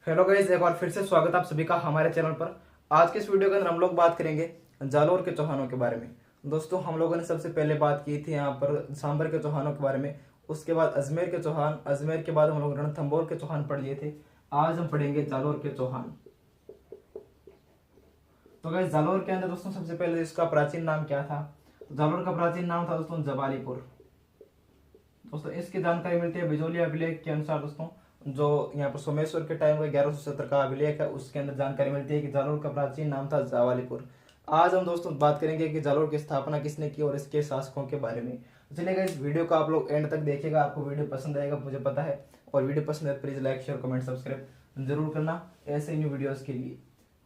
Hello guys, एक बार फिर से स्वागत आप सभी का हमारे चैनल पर। आज के इस वीडियो के अंदर हम लोग बात करेंगे जालोर के चौहानों के बारे में। दोस्तों, हम लोगों ने सबसे पहले बात की थी यहाँ पर सांबर के चौहानों के बारे में, उसके बाद अजमेर के चौहान, अजमेर के बाद हम लोग रणथंभौर के चौहान पढ़ लिए थे। आज हम पढ़ेंगे जालोर के चौहान। तो गाइस, जालोर के अंदर दोस्तों सबसे पहले इसका प्राचीन नाम क्या था? तो जालोर का प्राचीन नाम था दोस्तों जबालीपुर। दोस्तों, इसकी जानकारी मिलती है बिजोली अभिलेख के अनुसार। दोस्तों, जो यहाँ पर सोमेश्वर के टाइम का 1170 का अभिलेख है, उसके अंदर जानकारी मिलती है कि जालोर का प्राचीन नाम था जावालीपुर। आज हम दोस्तों बात करेंगे कि जालोर की स्थापना किसने की और इसके शासकों के बारे में। तो चलिएगा, इस वीडियो को आप लोग एंड तक देखिएगा, आपको वीडियो पसंद आएगा मुझे पता है। और वीडियो पसंद है please like share comment subscribe जरूर करना ऐसे न्यू वीडियोज के लिए।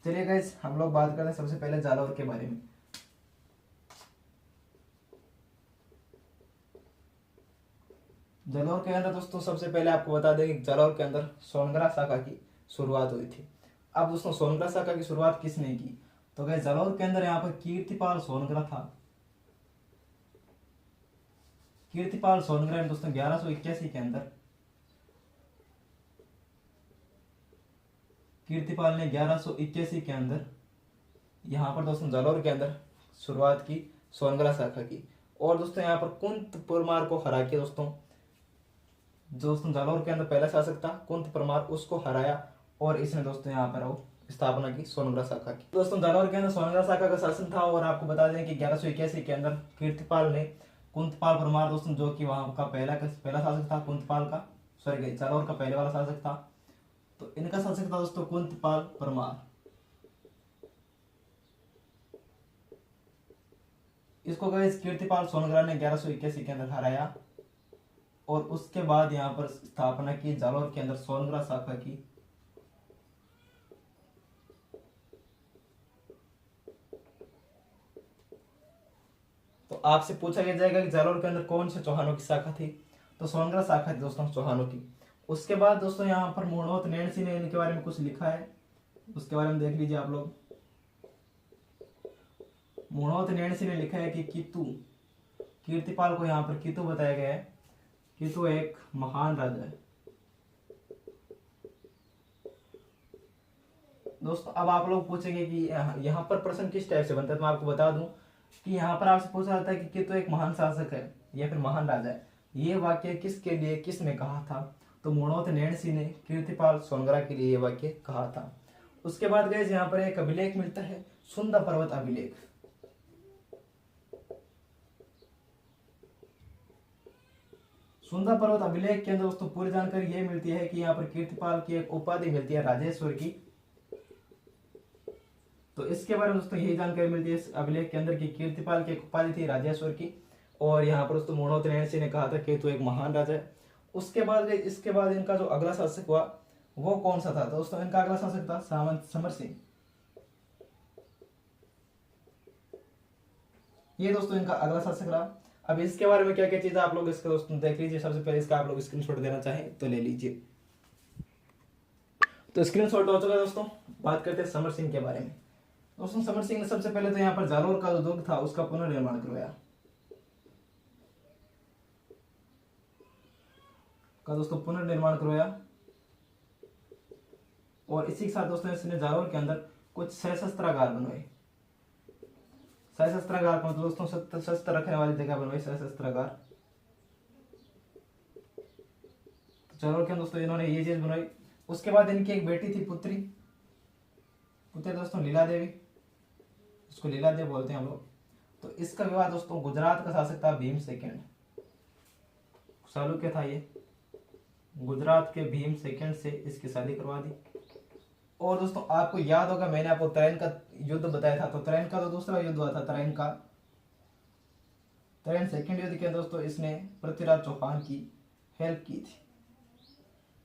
चलिए गाइस, हम लोग बात करते हैं सबसे पहले जालोर के बारे में। जालौर के अंदर दोस्तों सबसे पहले आपको बता दें कि जालौर के अंदर सोनगरा शाखा की शुरुआत हुई थी। अब दोस्तों, सोनगरा शाखा की शुरुआत किसने की? तो गए जालौर के अंदर यहाँ पर कीर्तिपाल सोनगरा था। कीर्तिपाल सोनगरा ने दोस्तों 1181 के अंदर, कीर्तिपाल ने 1181 के अंदर यहाँ पर दोस्तों जालौर के अंदर शुरुआत की सोनगरा शाखा की। और दोस्तों यहाँ पर कुंत परमार को हरा के दोस्तों जालौर के अंदर पहला शासक था कुंत परमार, उसको हराया और इसने दोस्तों यहाँ पर स्थापना की सोनगरा शाखा की। दोस्तों, जालौर के अंदर सोनगरा शाखा का शासन था। और आपको बता दें कि 1181 के अंदर कीर्तिपाल ने कुंतपाल परमार दोस्तों, जो कि वहां का पहला शासक था कुंतपाल का, सॉरी जालौर का पहले वाला शासक था, तो इनका शासक था दोस्तों कुंतपाल परमार। इसको गाइस कीर्तिपाल सोनगरा ने 1181 के अंदर हराया और उसके बाद यहाँ पर स्थापना की जालौर के अंदर सोनगरा शाखा की। तो आपसे पूछा गया जाएगा कि जालौर के अंदर कौन से चौहानों की शाखा थी? तो सोनगरा शाखा थी दोस्तों चौहानों की। उसके बाद दोस्तों यहाँ पर मुणोत नैणसी ने इनके बारे में कुछ लिखा है, उसके बारे में देख लीजिए आप लोग। मुणोत नैणसी ने लिखा है कि कीतु, कीर्तिपाल को यहाँ पर कीतु बताया गया है। कीतु एक महान राजा है। दोस्तों, अब आप लोग पूछेंगे कि यहाँ पर प्रश्न किस टाइप से बनता है, तो मैं आपको बता दूं कि यहाँ पर आपसे पूछा जाता है कि कीतु एक महान शासक है या फिर महान राजा है। ये वाक्य किसके लिए किसने कहा था? तो मुणोत नैणसी ने कीर्तिपाल सोनगरा के लिए ये वाक्य कहा था। उसके बाद गए यहाँ पर एक अभिलेख मिलता है, सुंदा पर्वत अभिलेख। सुंदा पर्वत अभिलेख के अंदर दोस्तों पूरी जानकारी ये मिलती है कि यहाँ पर कीर्तिपाल की एक उपाधि मिलती है राजेश्वर की। तो इसके बारे में दोस्तों यही जानकारी मिलती है इस अभिलेख के अंदर कि कीर्तिपाल की एक उपाधि थी राजेश्वर की। और यहाँ पर दोस्तों मुणोत नैणसी ने कहा था कि तू एक महान राजा है। उसके बाद इसके बाद इनका जो अगला शासक हुआ वो कौन सा था? तो दोस्तों इनका अगला शासक था सामंत समर सिंह। ये दोस्तों इनका अगला शासक रहा। अब इसके बारे में क्या क्या चीज आप लोग इसका दोस्तों देख लीजिए। सबसे पहले इसका आप लोग स्क्रीनशॉट देना चाहें तो ले लीजिए। तो स्क्रीनशॉट हो चुका दोस्तों। बात करते हैं समर सिंह के बारे में। दोस्तों, समर सिंह ने सबसे पहले तो यहाँ पर जालौर का जो दुर्ग था उसका पुनर्निर्माण करवाया। पुनर्निर्माण करवाया और इसी के साथ दोस्तों इसने जालौर के अंदर कुछ सशस्त्रागार बनवाए। सशस्त्रागार को दोस्तों शस्त्र रखने वाली जगह बनवाई, सशस्त्रागार। तो जालौर के अंदर दोस्तों इन्होंने ये चीज बनवाई। उसके बाद इनकी एक बेटी थी, पुत्री दोस्तों लीला देवी, उसको लीला देवी बोलते हैं हम लोग। तो इसका विवाह दोस्तों गुजरात का शासक था भीम सेकंड, चालुक्य था ये, गुजरात के भीम सेकंड से इसकी शादी करवा दी। और दोस्तों आपको याद होगा मैंने आपको तराइन का युद्ध बताया था। तो तराइन का तो दूसरा युद्ध हुआ था, तराइन सेकंड युद्ध के दोस्तों इसने पृथ्वीराज चौहान की हेल्प की थी,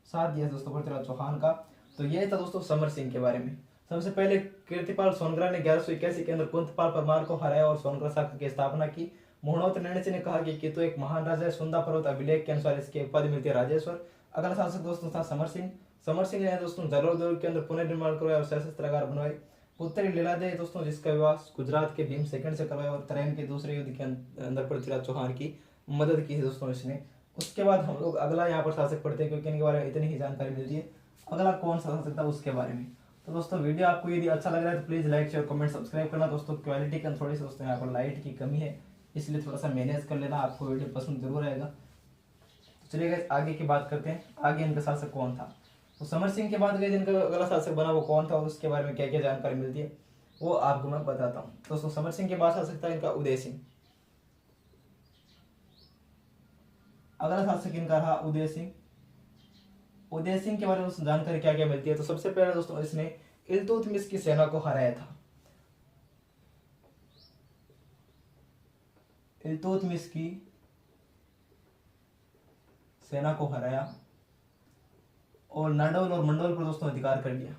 साथ दिया दोस्तों पृथ्वीराज चौहान का। तो ये था दोस्तों समर सिंह के बारे में। सबसे पहले कीर्तिपाल सोनगरा ने 1181 के अंदर कुंतपाल परमार को हराया और सोनगरा शाखा की स्थापना की। मुणोत नैणसी ने कहा कि तो एक महान राजा है। सुंदा पर्वत अभिलेख के अनुसार इसकी उपाधि मिलती है राजेश्वर। अगला शासक दोस्तों था समर सिंह। समर सिंह ने दोस्तों जालौर दुर्ग के अंदर पुनर्निर्माण करवाया और सशस्त्रागार बनवाए। पुत्री लीला देवी दोस्तों, जिसका विवाह गुजरात के भीम सेकंड से करवाया और तराइन के दूसरे युद्ध के अंदर पृथ्वीराज चौहान की मदद की दोस्तों इसने। उसके बाद हम लोग अगला यहाँ पर शासक पढ़ते हैं क्योंकि इनके बारे में इतनी ही जानकारी मिलती है। अगला कौन सा शासक था उसके बारे में। तो दोस्तों वीडियो आपको यदि अच्छा लग रहा है तो please like share comment subscribe करना। दोस्तों क्वालिटी का थोड़ी सी दोस्तों यहाँ पर लाइट की कमी है, इसलिए थोड़ा सा मैनेज कर लेना, आपको वीडियो पसंद जरूर आएगा। तो चलिए गाइस आगे की बात करते हैं, आगे इनका शासक कौन था। तो समर सिंह के बाद गाइस इनका अगला शासक बना वो कौन था और उसके बारे में क्या क्या जानकारी मिलती है वो आपको मैं बताता हूँ। दोस्तों समर सिंह के बाद शासक था इनका उदय सिंह। अगला शासक इनका रहा उदय सिंह। उदय सिंह के बारे में जानकारी क्या क्या मिलती है। तो सबसे पहले दोस्तों इसने इल्तुतमिश की सेना को हराया था। इल्तुतमिश की सेना को हराया और नाडौल और मंडौल पर दोस्तों अधिकार कर लिया।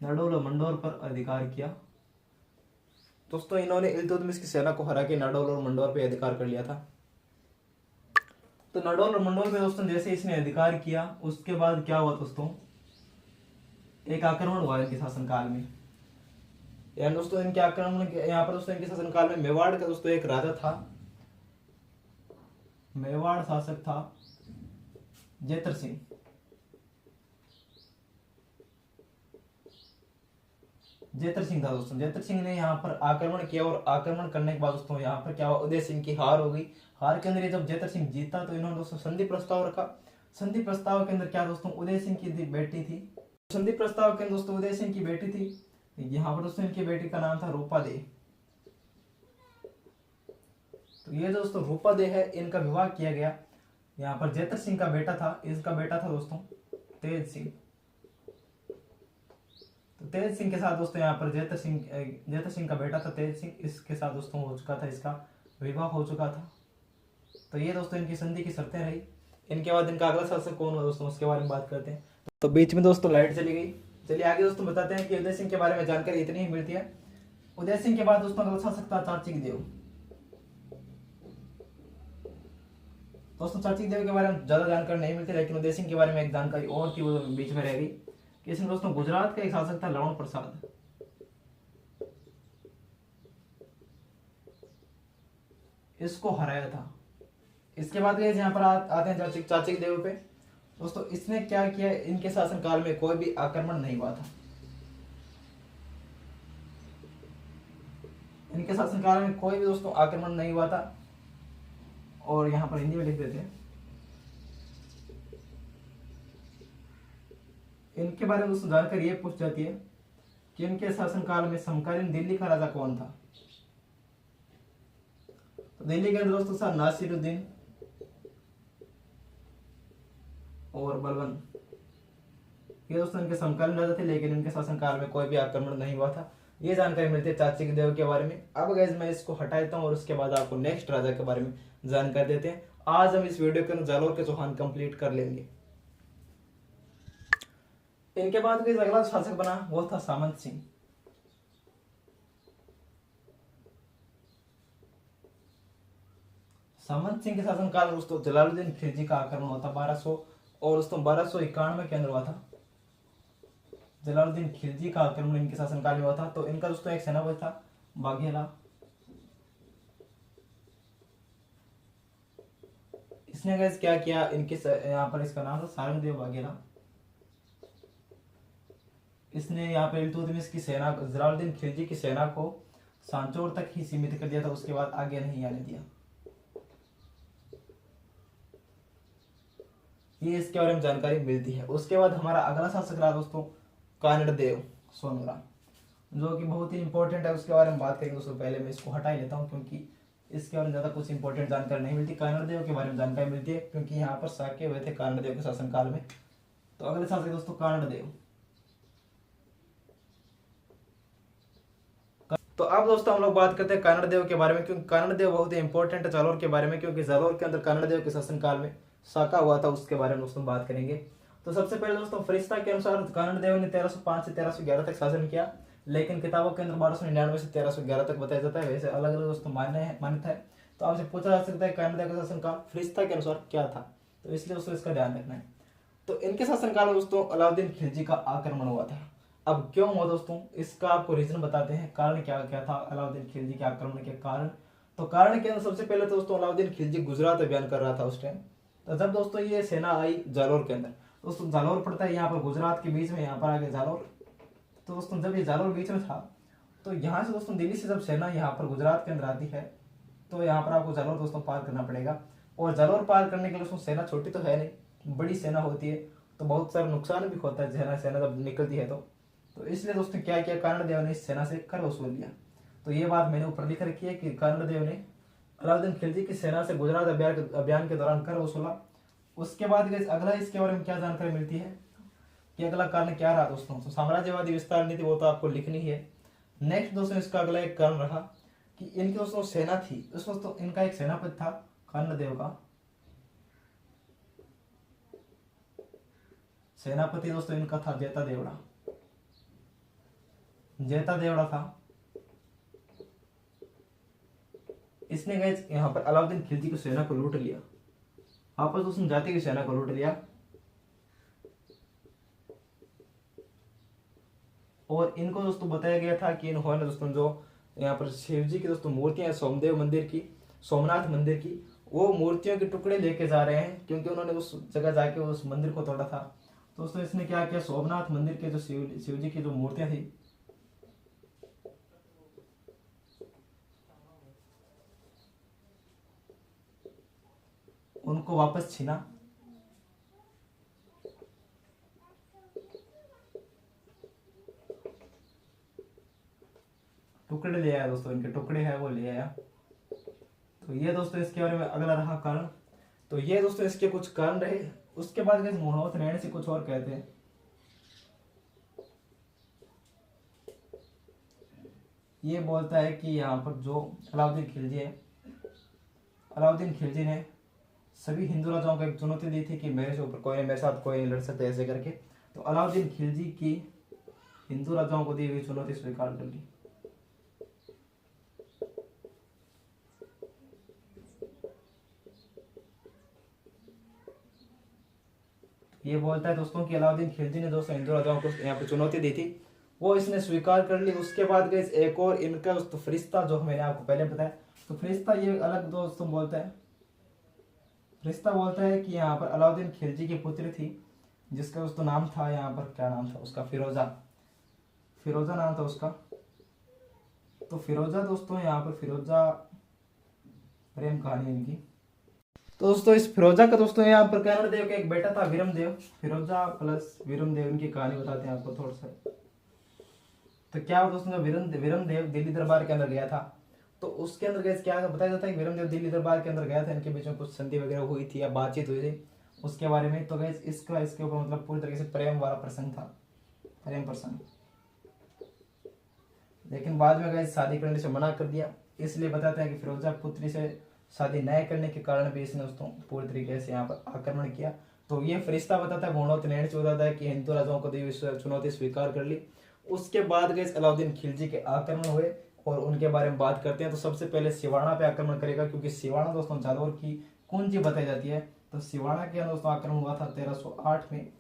नाडौल और मंडौर पर अधिकार किया। दोस्तों इन्होंने इल्तुतमिश की सेना को हरा के नाडौल और मंडौर पर अधिकार कर लिया था। तो नाडौल और मंडौर पे दोस्तों जैसे इसने अधिकार किया उसके बाद क्या हुआ दोस्तों, एक आक्रमण हुआ इनके शासनकाल में। यानी दोस्तों इनके आक्रमण यहाँ पर दोस्तों इनके शासनकाल में मेवाड़ का दोस्तों एक राजा था, मेवाड़ शासक था जेतर सिंह। जेतर सिंह था दोस्तों। जेतर सिंह ने यहाँ पर आक्रमण किया और आक्रमण करने के बाद दोस्तों यहाँ पर क्या हुआ, उदय सिंह की हार हो गई। हार के अंदर ये जब जेतर सिंह जीता तो इन्होंने दोस्तों संधि प्रस्ताव रखा। संधि प्रस्ताव के अंदर क्या दोस्तों उदय सिंह की बेटी थी। संधि प्रस्ताव के अंदर दोस्तों उदय सिंह की बेटी थी। यहाँ पर दोस्तों इनकी बेटी का नाम था रूपा दे। तो ये दोस्तों रूपा दे है, इनका विवाह किया गया। यहाँ पर जेतर सिंह का बेटा था, इसका बेटा था दोस्तों तेज सिंह। तो तेज सिंह के साथ दोस्तों यहाँ पर जेतर सिंह का बेटा था तेज सिंह, इसके साथ दोस्तों हो चुका था, इसका विवाह हो चुका था। तो ये दोस्तों इनकी संधि की शर्तें रही। इनके बाद इनका अगला शासक कौन हुआ दोस्तों उसके बारे में बात करते हैं। तो बीच में दोस्तों लाइट चली गई। चलिए आगे दोस्तों बताते हैं कि उदय सिंह के बारे में जानकारी इतनी ही मिलती है। उदय सिंह के बाद दोस्तों अगला शासक था चाचिक देव। दोस्तों चाचिक देव के बारे में ज्यादा जानकारी नहीं मिलती, लेकिन उदय सिंह के बारे में एक जानकारी और थी वो बीच में रह गई कि इसमें दोस्तों गुजरात का एक शासक था लवण प्रसाद। इसको हराया था। इसके बाद गए यहाँ पर आते हैं चाचिक देव पे। दोस्तों इसने क्या किया, इनके शासनकाल में कोई भी आक्रमण नहीं हुआ था। इनके शासनकाल में कोई भी दोस्तों आक्रमण नहीं हुआ था। और यहाँ पर हिंदी में लिख देते हैं। इनके बारे में दोस्तों जानकारी ये पूछ जाती है कि इनके शासनकाल में समकालीन दिल्ली का राजा कौन था। तो दिल्ली के अंदर दोस्तों था नासिरुद्दीन और बलबन। ये दोस्तों इनके समकालीन राजा थे, लेकिन इनके शासनकाल में कोई भी आक्रमण नहीं हुआ था। ये जानकारी मिलती है चाचिक देव के बारे में। अब गाइस मैं इसको हटा देता हूँ और उसके बाद आपको नेक्स्ट राजा के बारे में जानकारी देते हैं। आज हम इस वीडियो के अंदर जालोर के चौहान कंप्लीट कर लेंगे। इनके बाद गाइस अगला शासक बना वो था सामंत सिंह। सामंत सिंह के शासनकाल में दोस्तों जलालुद्दीन खिलजी का आक्रमण हुआ था 1200 और दोस्तों 1291 के अंदर हुआ था। जलालुद्दीन खिलजी का आक्रमण इनके शासनकाल में हुआ था। तो इनका दोस्तों एक सेनापति था बाघेला। इसने गैस क्या किया, इनके यहाँ पर इसका नाम था सारंगदेव बाघेला। इसने यहाँ पर इल्तुतमिश की सेना जलालुद्दीन खिलजी की सेना को सांचौर तक ही सीमित कर दिया था, उसके बाद आगे नहीं आने दिया। ये इसके बारे में जानकारी मिलती है। उसके बाद हमारा अगला शासक रहा दोस्तों कानड़ देव सोनवरा, जो कि बहुत ही इंपॉर्टेंट है। उसके बारे में बात करेंगे दोस्तों। पहले मैं इसको हटा ही लेता हूँ क्योंकि इसके बारे में ज्यादा कुछ इंपॉर्टेंट जानकारी नहीं मिलती। कानड़ देव के बारे में जानकारी मिलती है क्योंकि यहाँ पर साके हुए थे कानड़ देव के शासनकाल में। तो अगले शासक दोस्तों कानड़ देव। तो अब दोस्तों हम लोग बात करते हैं कानड़ देव के बारे में, क्योंकि कानड़ देव बहुत ही इंपॉर्टेंट है जालोर के बारे में, क्योंकि जालोर के अंदर कानड़ देव के शासनकाल में साका हुआ था, उसके बारे में दोस्तों बात करेंगे। तो सबसे पहले दोस्तों फरिश्ता के अनुसार कानड़ देव ने 1305 से 1311 तक शासन किया, लेकिन किताबों के अंदर 1299 से 1311 तक बताया जाता है। वैसे अलग अलग दोस्तों मान्यता है। तो आपसे पूछा जा सकता है कानड़ देव का शासनकाल फरिश्ता के अनुसार क्या था, तो इसलिए दोस्तों इसका ध्यान रखना है। तो इनके शासनकाल में दोस्तों अलाउद्दीन खिलजी का आक्रमण हुआ था। अब क्यों हुआ दोस्तों, इसका आपको रीजन बताते हैं, कारण क्या क्या था अलाउद्दीन खिलजी के आक्रमण के कारण। तो कारण के अंदर सबसे पहले तो दोस्तों अलाउद्दीन खिलजी गुजरात अभियान कर रहा था उस टाइम। तो जब दोस्तों ये सेना आई जालोर के अंदर, दोस्तों जालोर पड़ता है यहाँ पर गुजरात के बीच में, यहाँ पर आगे जालोर। तो दोस्तों जब ये जालोर बीच में था, तो यहाँ से दोस्तों दिल्ली से जब सेना यहाँ पर गुजरात के अंदर आती है, तो यहाँ पर आपको जालोर दोस्तों पार करना पड़ेगा। और जालोर पार करने के लिए दोस्तों सेना छोटी तो है नहीं, बड़ी सेना होती है, तो बहुत सारा नुकसान भी होता है सेना जब निकलती है तो इसलिए दोस्तों क्या किया, कर्णदेव ने इस सेना से कर वसूल लिया। तो ये बात मैंने ऊपर लिख रखी है कि कर्णदेव ने अलाउद्दीन खिलजी की सेना से गुजरात अभियान के दौरान कर वसूला। उसके बाद अगला इसके बारे में क्या जानकारी मिलती है कि अगला कारण क्या रहा दोस्तों, तो साम्राज्यवादी विस्तार नीति वो तो आपको लिखनी है। नेक्स्ट दोस्तों इसका अगला एक कारण रहा कि इनकी दोस्तों सेना थी, उस वक्त तो इनका एक सेनापति था कर्णदेव का, सेनापति दोस्तों इनका था जेता देवड़ा। जेता देवड़ा था, इसने गए यहाँ पर अलाउद्दीन खिलजी की सेना को लूट लिया, आपस दोस्तों जाति की सेना को लूट लिया। और इनको दोस्तों बताया गया था कि इन्होंने दोस्तों जो यहाँ पर शिव जी की दोस्तों मूर्तियां सोमदेव मंदिर की, सोमनाथ मंदिर की, वो मूर्तियों के टुकड़े लेके जा रहे हैं, क्योंकि उन्होंने उस जगह जाके उस मंदिर को तोड़ा था। तो दोस्तों इसने क्या किया, सोमनाथ मंदिर के जो शिव जी की जो मूर्तियां थी, उनको वापस छीना। टुकड़े ले आया दोस्तों, इनके टुकड़े हैं वो ले आया। तो ये दोस्तों इसके बारे में अगला रहा कारण। तो ये दोस्तों इसके कुछ कारण रहे। उसके बाद मोहम्मद नैन से कुछ और कहते हैं। ये बोलता है कि यहाँ पर जो अलाउद्दीन खिलजी है, अलाउद्दीन खिलजी ने सभी हिंदू राजाओं को एक चुनौती दी थी कि मेरे ऊपर मेरे साथ कोई नहीं लड़ सकता ऐसे करके। तो अलाउद्दीन खिलजी की हिंदू राजाओं को दी हुई चुनौती स्वीकार कर ली। ये बोलता है दोस्तों कि अलाउद्दीन खिलजी ने दोस्तों हिंदू राजाओं को यहाँ पे चुनौती दी थी, वो इसने स्वीकार कर ली। उसके बाद गए एक और इनका दोस्तों फरिश्ता, जो मैंने आपको पहले बताया, तो फरिश्ता ये अलग दोस्तों बोलता है। फरिश्ता बोलता है कि यहाँ पर अलाउद्दीन खिलजी की पुत्री थी, जिसका दोस्तों नाम था, यहाँ पर क्या नाम था उसका, फिरोजा, फिरोजा नाम था उसका। तो फिरोजा दोस्तों यहाँ पर फिरोजा प्रेम कहानी इनकी। तो दोस्तों इस फिरोजा का दोस्तों यहाँ पर कर्णदेव का एक बेटा था विरमदेव, फिरोजा प्लस विरमदेव, इनकी कहानी बताते हैं आपको थोड़ा सा। तो क्या दोस्तों जब विरमदेव दिल्ली दरबार के अंदर गया था, तो उसके अंदर क्या बताया जाता है कि विरमदेव दिल्ली दरबार के अंदर गया था, इनके बीच में कुछ संधि वगैरह हुई थी या बातचीत हुई थी उसके बारे में। तो गैस इसके ऊपर मतलब पूरी तरीके से प्रेम वाला प्रसंग था, प्रेम प्रसंग। लेकिन बाद में गैस शादी करने से मना कर दिया, इसलिए बताते हैं कि फिरोजा पुत्री से शादी न करने के कारण भी इसने दोस्तों पूरी तरीके से यहाँ पर आक्रमण किया। तो ये फरिश्ता बताता है, घोड़ोत नैन से बताता है कि हिंदू राजाओं को दी हुई चुनौती स्वीकार कर ली। उसके बाद गए अलाउद्दीन खिलजी के आक्रमण हुए और उनके बारे में बात करते हैं। तो सबसे पहले सिवाना पे आक्रमण करेगा, क्योंकि सिवाना दोस्तों जालोर की कुंजी बताई जाती है। तो सिवाना के अंदर दोस्तों आक्रमण हुआ था 1308 में,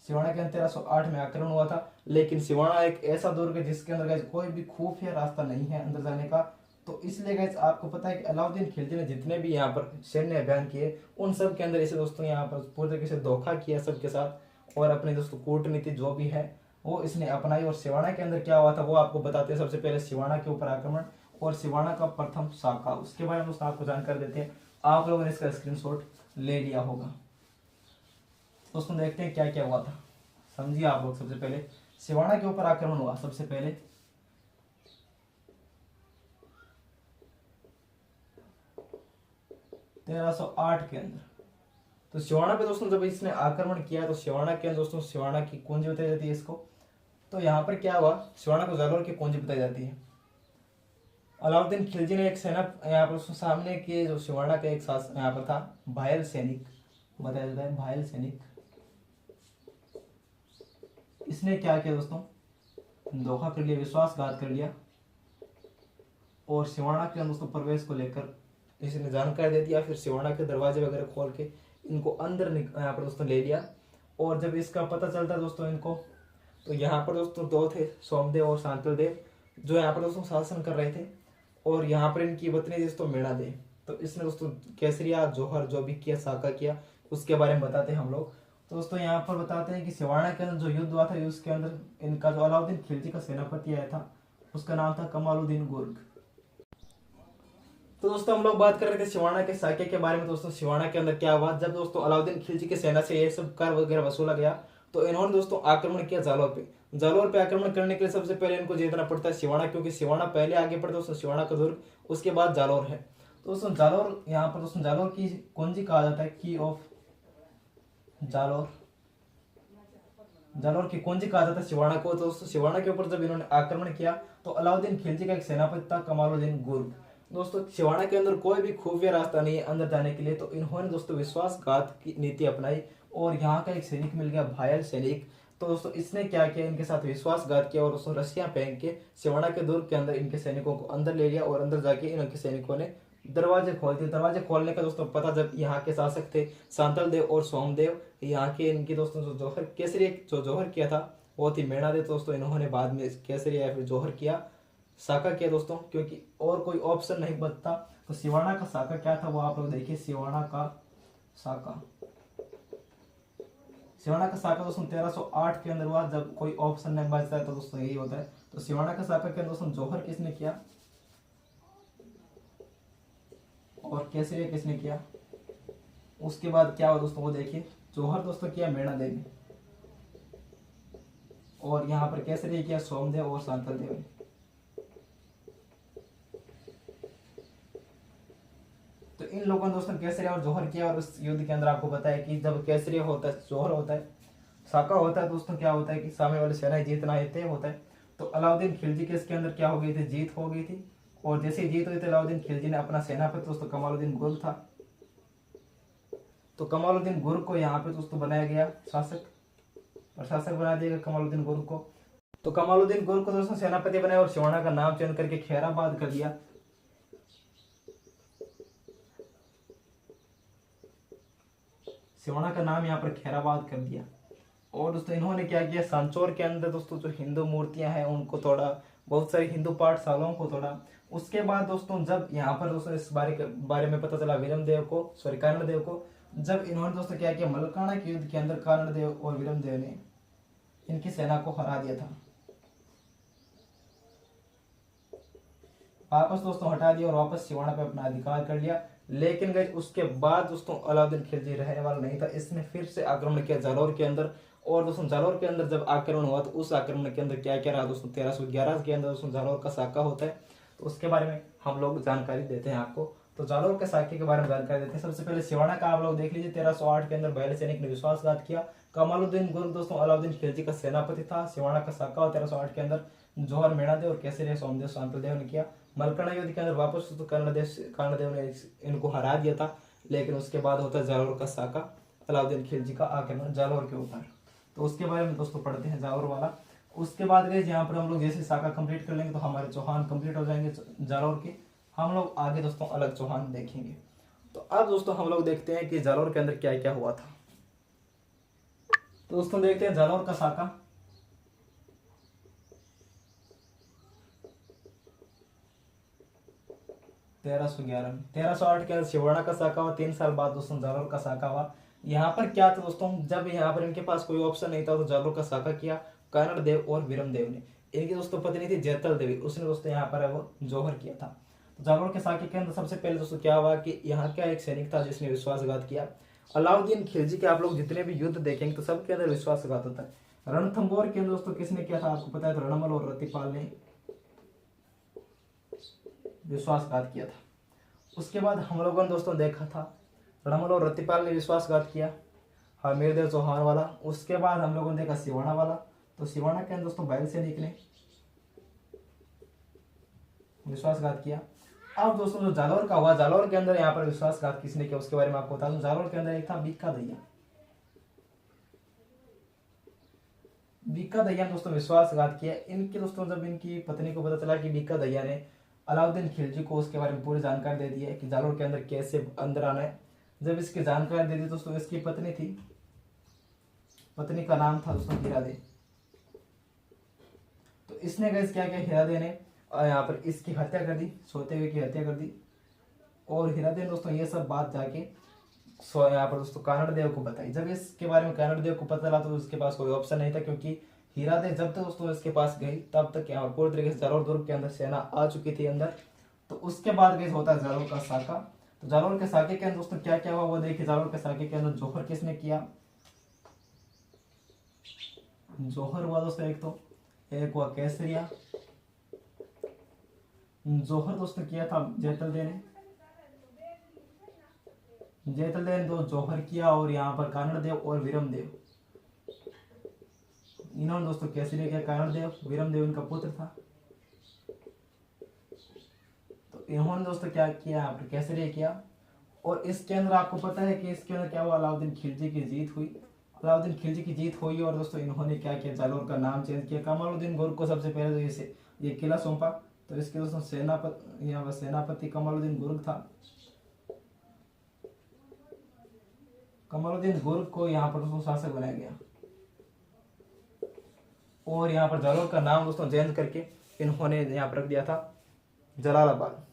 सिवाना के अंदर 1308 में आक्रमण हुआ था। लेकिन सिवाना एक ऐसा दुर्ग है जिसके अंदर कोई भी खुफिया रास्ता नहीं है अंदर जाने का। तो इसलिए गाइस आपको पता है कि अलाउद्दीन खिलजी ने जितने भी यहाँ पर सैन्य अभियान किए, उन सब के अंदर इसे दोस्तों यहाँ पर पूरी तरीके से धोखा किया सबके साथ, और अपने दोस्तों कूटनीति जो भी है वो इसने अपनाई। और सिवाना के अंदर क्या हुआ था वो आपको बताते हैं। सबसे पहले सिवाना के ऊपर आक्रमण और सिवाना का प्रथम शाखा, उसके बारे में दोस्तों आपको जानकारी देते हैं। आप लोगों ने इसका स्क्रीनशॉट ले लिया होगा। दोस्तों देखते हैं क्या क्या हुआ था, समझिए आप लोग। सबसे पहले सिवाना के ऊपर आक्रमण हुआ सबसे पहले 1308 के अंदर। तो सिवाना पे दोस्तों जब इसने आक्रमण किया, तो सिवाना के अंदर दोस्तों सिवाना की कुंजी बताई जाती है इसको। तो यहाँ पर क्या हुआ, सिवाना को जालोर की कुंजी बताई जाती है। अलाउद्दीन खिलजी ने एक सेना यहाँ पर सामने किए, जो सिवाना का एक यहाँ पर था भायल सैनिक बताया जाता है, भायल सैनिक। इसने क्या किया दोस्तों, धोखा कर लिया, विश्वासघात कर लिया, और सिवाना के अंदर दोस्तों प्रवेश को लेकर इसने जानकारी दे दिया। फिर सिवाना के दरवाजे वगैरह खोल के इनको अंदर यहाँ पर दोस्तों ले लिया। और जब इसका पता चलता दोस्तों इनको, तो यहाँ पर दोस्तों दो थे, सोमदेव और शांतल देव, जो यहाँ पर दोस्तों शासन कर रहे थे। और यहाँ पर इनकी पत्नी दोस्तों मेणा दे। तो इसने दोस्तों केसरिया, जौहर जो भी किया, साका किया, उसके बारे में बताते हैं हम लोग। तो दोस्तों यहाँ पर बताते हैं कि सिवाना के अंदर जो युद्ध हुआ था, उसके अंदर इनका जो अलाउद्दीन खिलजी का सेनापति आया था, उसका नाम था कमालुद्दीन गुर्ग। तो दोस्तों हम लोग बात कर रहे थे सिवाना के साके के बारे में। दोस्तों सिवाना के अंदर क्या हुआ, जब दोस्तों अलाउद्दीन खिलजी की सेना से ये सब कर वगैरह वसूला गया, तो इन्होंने दोस्तों आक्रमण किया जालौर पे। जालौर पे आक्रमण करने के लिए सबसे पहले इनको जीतना पड़ता है सिवाना, क्योंकि सिवाना पहले आगे पड़ता है दोस्तों, सिवाना का दुर्ग, उसके बाद जालौर है। तो दोस्तों जालौर, यहाँ पर दोस्तों जालौर की कुंजी कहा जाता है, की ऑफ जालौर, जालौर की कुंजी कहा जाता है सिवाना को। तो दोस्तों सिवाना के ऊपर जब इन्होंने आक्रमण किया, तो अलाउद्दीन खिलजी का एक सेनापति था कमालुद्दीन गुर्ग। दोस्तों सिवाना के अंदर कोई भी खुफिया रास्ता नहीं है अंदर जाने के लिए, तो इन्होंने दोस्तों विश्वासघात की नीति अपनाई, और यहाँ का एक सैनिक मिल गया, भायल सैनिक। तो दोस्तों इसने क्या किया, इनके साथ विश्वासघात किया, और दोस्तों रस्सियां पहन के सिवाना के दुर्ग के अंदर इनके सैनिकों को अंदर ले लिया, और अंदर जाके इनके सैनिकों ने दरवाजे खोल दिए। दरवाजे खोलने का दोस्तों पता जब यहाँ के शासक थे सांतल देव और सोमदेव, यहाँ के इनकी दोस्तों जो जौहर केसरी जो जौहर किया था वो थी मेणा दे। दोस्तों इन्होंने बाद में केसरी या फिर जौहर किया, साका किया दोस्तों, क्योंकि और कोई ऑप्शन नहीं बचता। तो सिवाना का साका क्या था वो आप लोग देखिए, सिवाना का साका, सिवाना का साका दोस्तों 1308 के अंदर हुआ, जब कोई ऑप्शन नहीं बचता है तो दोस्तों यही होता है। तो सिवाना का साका के अंदर दोस्तों जौहर किसने किया और कैसे किसने किया, उसके बाद क्या हुआ दोस्तों वो देखिए। जौहर दोस्तों किया मेणा देवी, और यहाँ पर केसरी किया सोमदेव और सांतल देव ने। तो इन लोगों ने दोस्तों केसरिया और जौहर किया, और उस युद्ध के अंदर आपको पता है कि जब केसरिया होता है, जौहर होता है, साका होता है, दोस्तों क्या होता है कि सामने वाली सेना जीतना है होता है। तो अलाउद्दीन खिलजी के इसके अंदर क्या हो गई थी, जीत हो गई थी, और जैसे ही जीत हुई थी अलाउद्दीन खिलजी ने अपना सेनापति दोस्तों कमालुद्दीन गुर्ग था, तो कमालुद्दीन गुर्ग को यहाँ पे दोस्तों बनाया गया शासक, प्रशासक बना दिया गया कमालुद्दीन गुर्ग को। तो कमालुद्दीन गुर्ग को दोस्तों सेनापति बनाया, और सिवाना का नाम चेंज करके खैराबाद कर दिया। सिवाना का नाम यहाँ पर खैराबाद कर दिया। और दोस्तों इन्होंने क्या किया, सांचौर के अंदर दोस्तों जो हिंदू मूर्तियां हैं उनको तोड़ा, बहुत सारी हिंदू पाठशालाओं को तोड़ा। उसके बाद दोस्तों जब यहाँ पर दोस्तों इस बारे में पता चला वीरमदेव को, सॉरी कर्णदेव को, जब इन्होंने दोस्तों क्या किया, मलकाना के युद्ध के अंदर कर्णदेव और वीरमदेव ने इनकी सेना को हरा दिया था, वापस दोस्तों हटा दिया, और वापस सिवाना पे अपना अधिकार कर लिया। लेकिन गए उसके बाद दोस्तों अलाउद्दीन खिलजी रहने वाला नहीं था, इसने फिर से आक्रमण किया जालौर के अंदर। और दोस्तों जालौर के अंदर जब आक्रमण हुआ, तो उस आक्रमण के अंदर क्या क्या रहा दोस्तों, 1311 के अंदर दोस्तों जालौर का साका होता है, तो उसके बारे में हम लोग जानकारी देते हैं आपको। तो जालौर के साके के बारे में जानकारी देते हैं। सबसे पहले सिवाना का आप लोग देख लीजिए, 1308 के अंदर बहले सैनिक ने विश्वासघात किया। कमालुद्दीन गुर्ग दोस्तों अलाउद्दीन खिलजी का सेनापति था। सिवाना का साका 1308 के अंदर जौहर मेणादेव और केसरिया सोमदेव सांतलदेव ने किया। मलकाना युद्ध के अंदर वापस तो कर्णदेव ने इनको हरा दिया था, लेकिन उसके बाद होता है जालौर का साका, अलाउद्दीन खिलजी का आक्रमण जालौर के ऊपर। तो उसके बारे में दोस्तों पढ़ते हैं जालौर वाला। उसके बाद गए यहाँ पर हम लोग जैसे साका कंप्लीट कर लेंगे तो हमारे चौहान कंप्लीट हो जाएंगे जालौर के। हम लोग आगे दोस्तों अलग चौहान देखेंगे। तो अब दोस्तों हम लोग देखते हैं कि जालौर के अंदर क्या क्या हुआ था। तो दोस्तों देखते हैं जालौर का साका। तेरह सौ 1308 के अंदर सिवाना का साका हुआ, 3 साल बाद दोस्तों जालौर का साका हुआ। यहाँ पर क्या था दोस्तों, जब यहाँ पर इनके पास कोई ऑप्शन नहीं था तो जालौर का साका किया कर्णदेव और वीरमदेव ने। इनकी दोस्तों पत्नी थी जैतल देवी, उसने दोस्तों यहाँ पर वो जौहर किया था। तो जालौर के साके के अंदर सबसे पहले दोस्तों क्या हुआ कि यहाँ का एक सैनिक था जिसने विश्वासघात किया। अलाउद्दीन खिलजी के आप लोग जितने भी युद्ध देखेंगे तो सबके अंदर विश्वासघात होता है। रणथंबोर के अंदर दोस्तों किसने किया था आपको पता है, तो रणमल और रतिपाल ने विश्वासघात किया था। उसके बाद हम लोगों ने दोस्तों देखा था रणमल और रतिपाल ने विश्वासघात किया, हमीरदेव चौहान वाला। उसके बाद हम लोगों ने देखा सिवाना वाला, तो सिवाना के अंदर दोस्तों बैल सैनिक ने विश्वासघात किया। अब दोस्तों जो जालौर का हुआ, जालौर के अंदर यहाँ पर विश्वासघात किसने किया उसके बारे में आपको बता दूं। जालौर के अंदर एक था बीका दैया, बीका दैया दोस्तों विश्वासघात किया। इनके दोस्तों जब इनकी पत्नी को पता चला कि बीका दैया ने अलाउद्दीन खिलजी को उसके बारे में पूरी जानकारी दे दी है कि जालौर के अंदर कैसे अंदर आना है, जब इसकी जानकारी दे दी दोस्तों, इसकी पत्नी थी, पत्नी का नाम था दोस्तों हीरादे। तो इसने गैस क्या किया, हीरादे ने और यहाँ पर इसकी हत्या कर दी, सोते हुए की हत्या कर दी। और हीरादेव दोस्तों ये सब बात जाके यहाँ पर दोस्तों कानड़ देव को बताई। जब इसके बारे में कानड़ देव को पता चला तो उसके पास कोई ऑप्शन नहीं था, क्योंकि हीरादेव जब तक दोस्तों इसके पास गई तब तक यहाँ पूरी तरीके से जालोर दुर्ग के अंदर सेना आ चुकी थी अंदर। तो उसके बाद गई होता है जालोर का साका। तो जालोर के साके के अंदर दोस्तों क्या क्या हुआ वो देखिए। जालोर के साके के अंदर जोहर किसने किया, जोहर हुआ दोस्तों एक, तो एक हुआ केसरिया। जोहर दोस्तों किया था जैतल देव ने, जैतल देव ने दो जोहर किया। और यहाँ पर कानड़ देव और विरम देव, इन्होंने दोस्तों केसरिया किया। कानड़ देव, विरम देव इनका पुत्र था। तो इन्होंने दोस्तों क्या किया, यहाँ पर केसरिया किया। और इसके अंदर आपको पता है कि इसके अंदर क्या हुआ, अलाउद्दीन खिलजी की जीत हुई। अलाउद्दीन खिलजी की जीत हुई और दोस्तों इन्होंने क्या किया, जालोर का नाम चेंज किया। कमालुद्दीन गुर्ग को सबसे पहले तो ये किला सौंपा। तो इसके दोस्तों सेनापति, यहाँ पर सेनापति कमालुद्दीन गुर्ग था। कमालुद्दीन गुर्ग को यहाँ पर दोस्तों शासक बनाया गया। और यहाँ पर जालोर का नाम दोस्तों चेंज करके इन्होंने यहाँ पर रख दिया था जलालाबाद।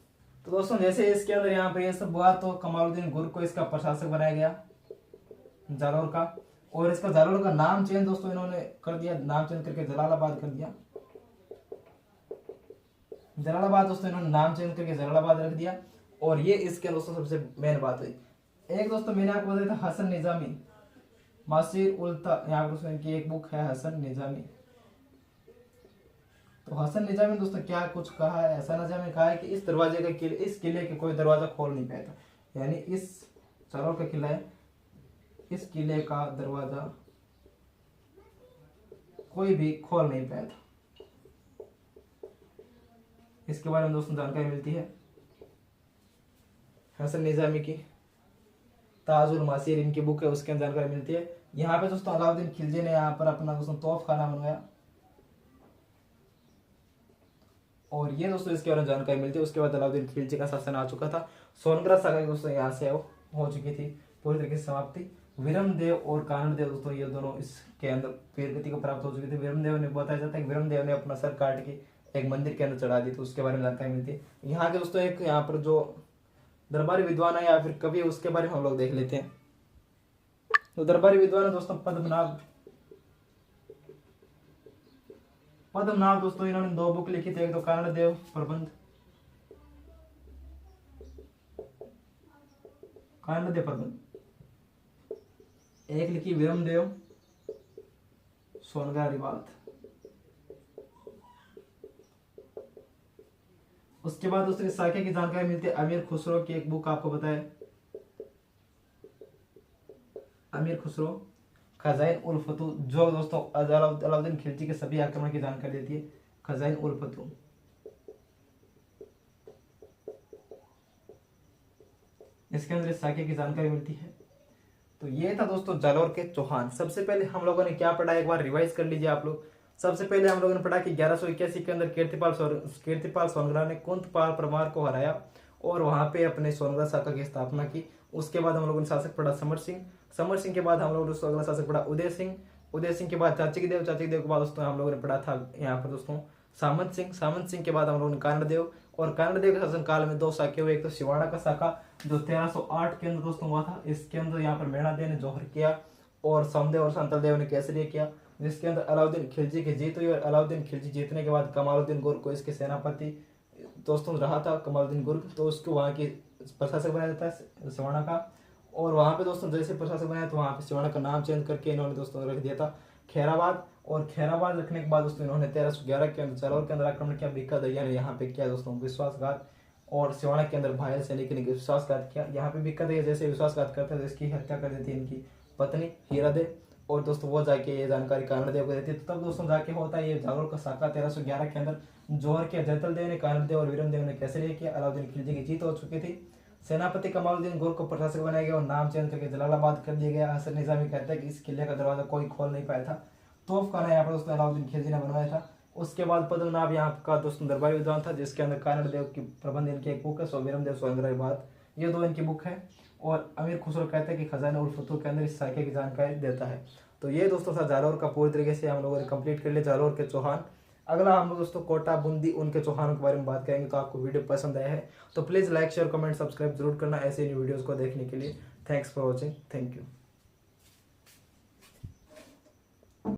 तो दोस्तों जैसे इसके अंदर यहाँ पर ये सब हुआ तो कमालुद्दीन गुर्ग को इसका प्रशासक बनाया गया जालोर का। और इसका जालोर का नाम चेंज दोस्तों इन्होंने कर दिया, नाम चेंज करके जलालाबाद कर दिया। जलालाबाद दोस्तों इन्होंने नाम चेंज करके जलालाबाद रख दिया। और ये इसके दोस्तों सबसे मेन बात हुई। एक दोस्तों मैंने आपको बताया था हसन निजामी, मासिर उल्ता, यहाँ पर इनकी एक बुक है हसन निजामी। तो हसन निजामी दोस्तों क्या कुछ कहा है, हसन निजामी कहा है कि इस दरवाजे का किले, इस किले के कोई दरवाजा खोल नहीं पाया था। यानी इस जालोर का किला है, इस किले का दरवाजा कोई भी खोल नहीं पाया था। इसके बारे में दोस्तों जानकारी मिलती है हसन निजामी की ताजुल मासीर इनकी बुक है, उसके अंदर जानकारी मिलती है। यहाँ पे दोस्तों अलाउद्दीन खिलजी ने यहाँ पर अपना दोस्तों तोफ खाना बनवाया। और ये दोस्तों इसके बारे में जानकारी मिलती है। उसके बाद अलाउद्दीन खिलजी का शासन आ चुका था। सोनगढ़ सागा दोस्तों यहाँ से हो चुकी थी पूरी तरीके से समाप्ति। विरम देव और कानड़ देव दोस्तों ये दोनों इसके अंदर वीरगति को प्राप्त हो चुके थे। विरम देव ने बताया जाता है कि विरम देव ने अपना सर काट के एक मंदिर के अंदर चढ़ा दी, तो उसके बारे में जानकारी मिलती है। यहाँ के दोस्तों एक यहाँ पर जो दरबारी विद्वान है या फिर कवि है उसके बारे में हम लोग देख लेते हैं। तो दरबारी विद्वान है दोस्तों पद्मनाभ। पद्मनाभ दोस्तों इन्होंने दो बुक लिखी थी, एक तो कानड़ देव प्रबंध, कानड़ देव प्रबंध, एक लिखी विरम देव सोनगढ़ रिवात। उसके बाद दोस्तों इस साके की जानकारी मिलती है अमीर खुसरो की एक बुक आपको बताया, अमीर खुसरो खजाइन उल फतू, जो दोस्तों अलाउद्दीन खिलजी के सभी आक्रमण की जानकारी देती है। खजाइन उल फतू इसके अंदर इस साके की जानकारी मिलती है। तो ये था दोस्तों जालोर के चौहान। सबसे पहले हम लोगों ने क्या पढ़ा, एक बार रिवाइज कर लीजिए आप लोग। सबसे पहले हम लोगों ने पढ़ा कि 1181 के अंदर कीर्तिपाल सोनगढ़ ने कुंतपाल परमार को हराया और वहां पे अपने सोनगढ़ शाखा की स्थापना की। उसके बाद हम लोगों ने शासक पढ़ा समर सिंह, समर सिंह के बाद हम लोगों ने अगला शासक पढ़ा उदय सिंह, उदय सिंह के बाद चाची देव, चाची देव के बाद दोस्तों हम लोगों ने पढ़ा था यहाँ पर दोस्तों सामंत सिंह, सामंत सिंह के बाद हम लोगों ने कानड़ देव। और कानड़ देव के शासन काल में दो शाखे हुए, एक तो शिवाड़ा का शाखा जो 1308 के अंदर दोस्तों हुआ था। इसके अंदर यहाँ पर मेणा देव ने जौहर किया और सोमदेव और संतल देव ने केसरिया किया, जिसके अंदर अलाउद्दीन खिलजी की जीत हुई। और अलाउद्दीन खिलजी जीतने के बाद कमालुद्दीन गुर्ग को इसके सेनापति दोस्तों रहा था कमालुद्दीन गुर्ग, तो उसको वहाँ की प्रशासक बनाया जाता है सिवाड़ा का। और वहाँ पे दोस्तों जैसे प्रशासक बनाया तो वहाँ पे सिवाड़ा का नाम चेंज करके इन्होंने दोस्तों रख दिया था खैराबाद। और खैराबाद रखने के बाद दोस्तों इन्होंने 1311 के अंदर जालोर के अंदर आक्रमण किया। भिक्का दैया ने यहाँ पे किया दोस्तों विश्वासघात, और सिवाड़ा के अंदर भायल सैनिक ने विश्वासघात किया। यहाँ पे भिक्का दैया जैसे विश्वासघात करते थे इसकी हत्या कर देती इनकी पत्नी हीरादेव, और दोस्तों वो जाके ये जानकारी कानड़ देव को देती है। तो तब दोस्तों जाके होता है ये जालोर का साका 1311 के अंदर जौहर किया जैतल देव ने, कानड़ देव और विरम देव ने केसरिया किया। अलाउद्दीन खिलजी की जीत हो चुकी थी। सेनापति कमालुद्दीन गुर्ग को प्रशासक बनाया गया और नाम चेंज करके जलालाबाद कर दिया गया। हसन निजामी कहते हैं कि इस किले का दरवाजा कोई खोल नहीं पाया था। तोफ खाना यहाँ पर दोस्तों अलाउद्दीन खिलजी ने बनवाया था। उसके बाद पद्मनाभ यहाँ का दोस्तों दरबारी विद्वान था, जिसके अंदर कानड़ देव की प्रबंध इनकी एक बुक है, विरम देव सोनगढ़ बात, ये दो इनकी बुक है। और अमीर खुसरो कहते हैं कि खजाना उल फतूह के अंदर इस साके की जानकारी देता है। तो ये दोस्तों था जालोर का पूरी तरीके से हम लोगों ने कंप्लीट कर लिया, जालोर के चौहान। अगला हम लोग दोस्तों कोटा बूंदी उनके चौहानों के बारे में बात करेंगे। तो आपको वीडियो पसंद आया है तो please like share comment subscribe जरूर करना ऐसे न्यू वीडियोज़ को देखने के लिए। Thanks for watching, thank you.